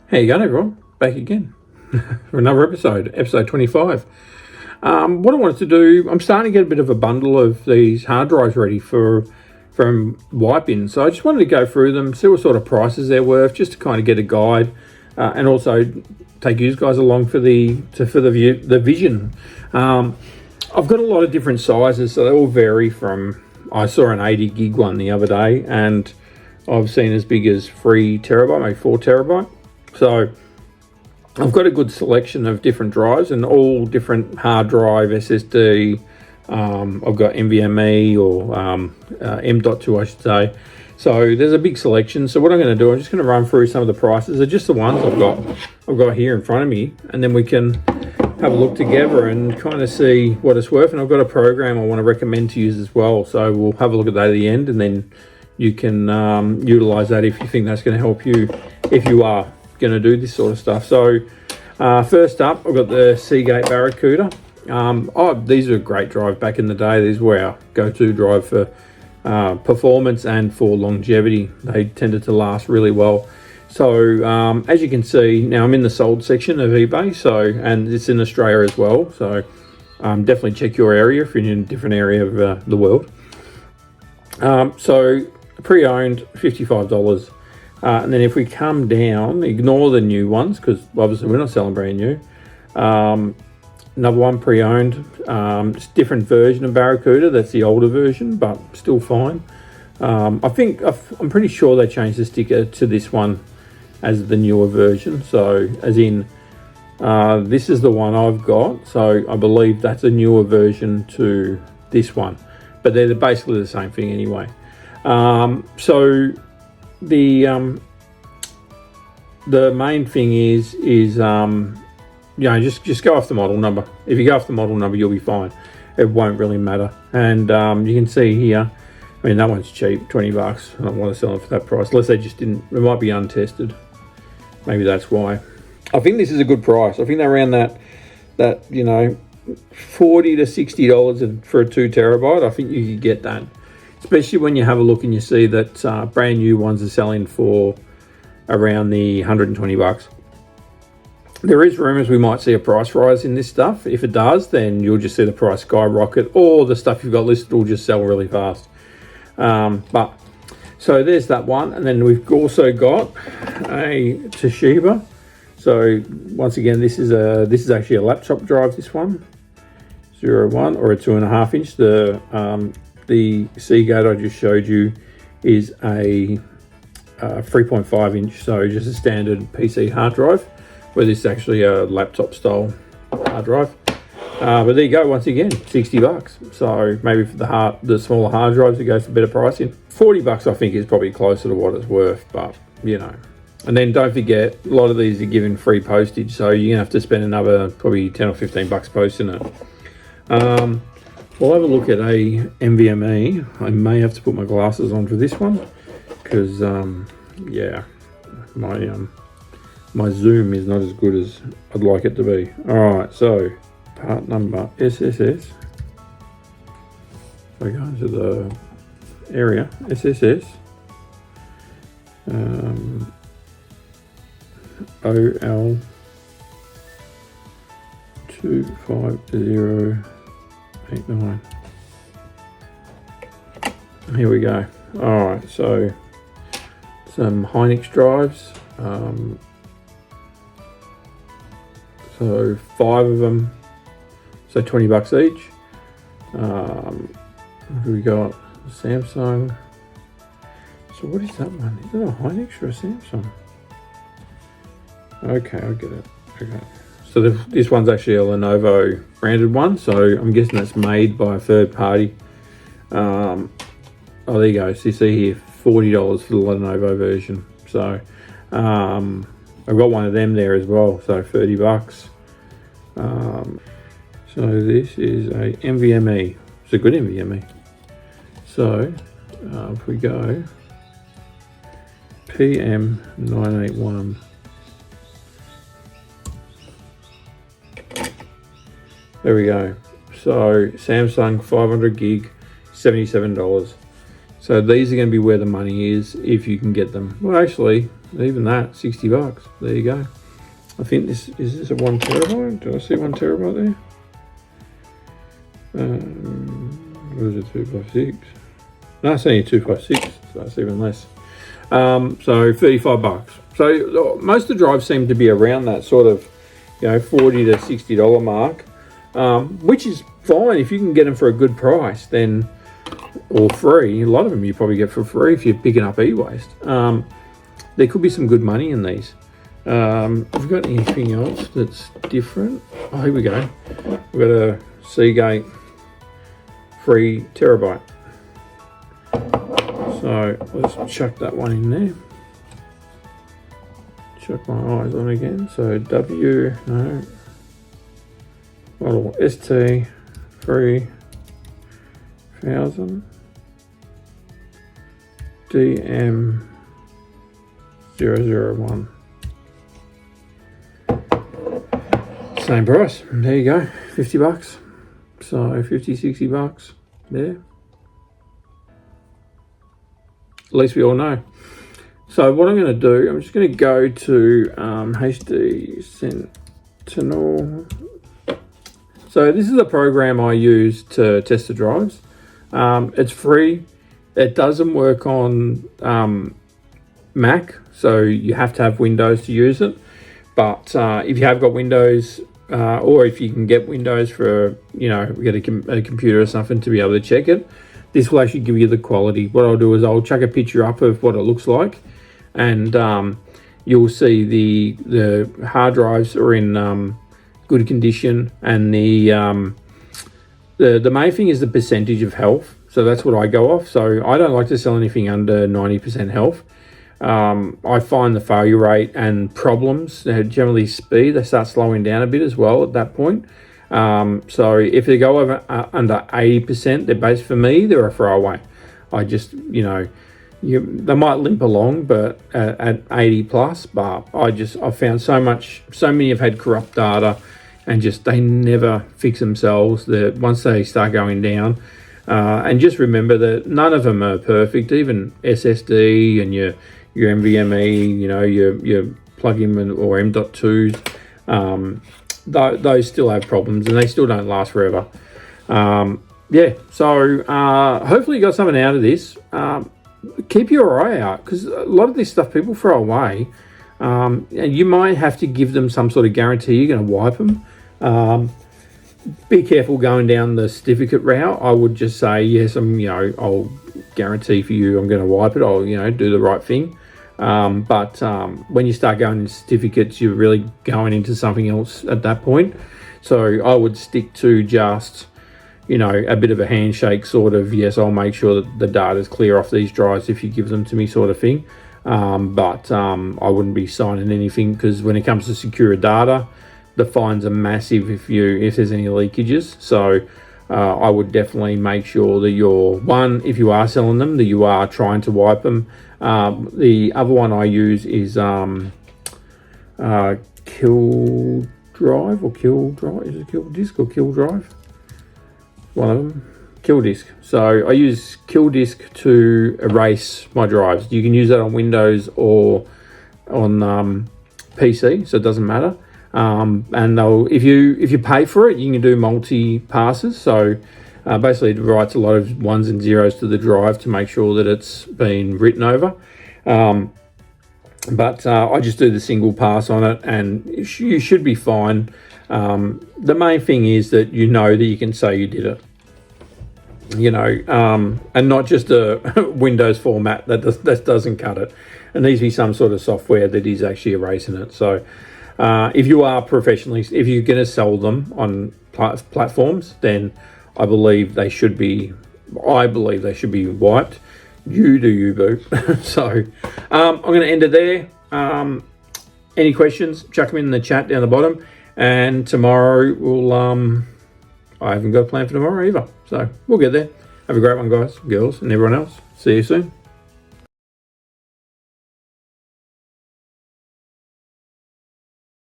How you going, everyone? Back again for another episode 25. What I wanted to do, I'm starting to get a bit of a bundle of these hard drives ready from wipe-in. So I just wanted to go through them, see what sort of prices they're worth, just to kind of get a guide, and also take you guys along for the vision. I've got a lot of different sizes, so they all vary from. I saw an 80 gig one the other day, and I've seen as big as 3 terabyte, maybe 4 terabyte. So I've got a good selection of different drives and all different hard drive, SSD. I've got NVMe or M.2, I should say. So there's a big selection. So what I'm going to do, I'm just going to run through some of the prices. They're just the ones I've got here in front of me, and then we can have a look together and kind of see what it's worth. And I've got a program I want to recommend to use as well. So we'll have a look at that at the end, and then you can utilize that if you think that's going to help you if you are going to do this sort of stuff. So first up, I've got the Seagate Barracuda. These are a great drive back in the day. These were our go-to drive for performance and for longevity. They tended to last really well. So as you can see, now I'm in the sold section of eBay, and it's in Australia as well. So definitely check your area if you're in a different area of the world. So pre-owned, $55. And then if we come down, ignore the new ones because obviously we're not selling brand new. Another one pre-owned, it's a different version of Barracuda. That's the older version, but still fine. I'm pretty sure they changed the sticker to this one as the newer version. So as in, this is the one I've got. So I believe that's a newer version to this one, but they're basically the same thing anyway. So the main thing is just go off the model number. If you go off the model number, you'll be fine. It won't really matter. And you can see here, I mean, that one's cheap, $20. I don't want to sell it for that price unless they just didn't. It might be untested. Maybe that's why. I think this is a good price. I think they're around that $40 to $60 for a 2 terabyte. I think you could get that, especially when you have a look and you see that brand new ones are selling for around the $120. There is rumours we might see a price rise in this stuff. If it does, then you'll just see the price skyrocket, or the stuff you've got listed will just sell really fast. So there's that one, and then we've also got a Toshiba. So once again, this is actually a laptop drive. This one, 01 or a 2.5 inch. The Seagate I just showed you is a 3.5 inch, so just a standard PC hard drive, where this is actually a laptop style hard drive. But there you go, once again, $60. So maybe for the smaller hard drives, it goes for better pricing. $40 I think is probably closer to what it's worth, but you know. And then don't forget, a lot of these are given free postage, so you're gonna have to spend another probably 10 or 15 bucks posting it. We'll have a look at a NVMe. I may have to put my glasses on for this one because, yeah, my zoom is not as good as I'd like it to be. All right, so part number SSS. So I go into the area SSS. OL 25089. Here we go. All right, so some Hynix drives. So 5 of them, so $20 each. What do we got? Samsung. So what is that one? Is it a Hynix or a Samsung? Okay, I get it. Okay. So this one's actually a Lenovo branded one, so I'm guessing that's made by a third party. Oh, there you go. So you see here, $40 for the Lenovo version. So I've got one of them there as well, so $30. So this is a NVMe. It's a good NVMe. So if we go PM981. There we go. So Samsung 500 gig, $77. So these are going to be where the money is if you can get them. Well, actually, even that, $60. There you go. I think this is a 1 terabyte. Do I see 1 terabyte there? What is it, 256? No, it's only 256, so that's even less. So $35. So most of the drives seem to be around that sort of, $40 to $60 mark, which is fine if you can get them for a good price. Then, or free. A lot of them you probably get for free if you're picking up e-waste. There could be some good money in these. Have we got anything else that's different? Oh, here we go. We've got a Seagate 3 terabyte. So let's chuck that one in there. Chuck my eyes on again. So model ST 3000 DM 001. Same price. There you go. $50. So $50-$60 there. At least we all know. So what I'm going to do, I'm just going to go to HD Sentinel. So this is a program I use to test the drives. It's free. It doesn't work on Mac, so you have to have Windows to use it. But if you have got Windows, or if you can get Windows for, get a computer or something to be able to check it, this will actually give you the quality. What I'll do is I'll chuck a picture up of what it looks like, and you'll see the hard drives are in good condition, and the main thing is the percentage of health. So that's what I go off. So I don't like to sell anything under 90% health. I find the failure rate and problems, generally speed, they start slowing down a bit as well at that point. So if they go over under 80%, they're based for me, they're a throwaway. I just, they might limp along, but at 80 plus, but I found so many have had corrupt data, and just they never fix themselves. That once they start going down, and just remember that none of them are perfect. Even SSD and your NVMe, your plug-in or M.2s, those still have problems, and they still don't last forever. So hopefully you got something out of this. Keep your eye out, because a lot of this stuff people throw away, and you might have to give them some sort of guarantee you're going to wipe them. Be careful going down the certificate route. I would just say, yes, I'll guarantee for you I'm going to wipe it. I'll, do the right thing. But when you start going into certificates, you're really going into something else at that point. So I would stick to just, a bit of a handshake sort of, yes, I'll make sure that the data is clear off these drives if you give them to me sort of thing. But I wouldn't be signing anything, because when it comes to secure data, the fines are massive if there's any leakages. So I would definitely make sure that if you are selling them, that you are trying to wipe them. The other one I use is Kill Drive or Kill Drive. Is it Killdisk or Kill Drive? One of them. Killdisk. So I use Killdisk to erase my drives. You can use that on Windows or on PC, so it doesn't matter. And if you pay for it, you can do multi passes. So basically it writes a lot of ones and zeros to the drive to make sure that it's been written over. But I just do the single pass on it, and you should be fine. The main thing is that that you can say you did it. And not just a Windows format that doesn't cut it. It needs to be some sort of software that is actually erasing it. So if you are if you're going to sell them on platforms, then I believe they should be wiped. You do you, boo. So I'm going to end it there. Any questions, chuck them in the chat down the bottom. And tomorrow I haven't got a plan for tomorrow either. So we'll get there. Have a great one, guys, girls, and everyone else. See you soon.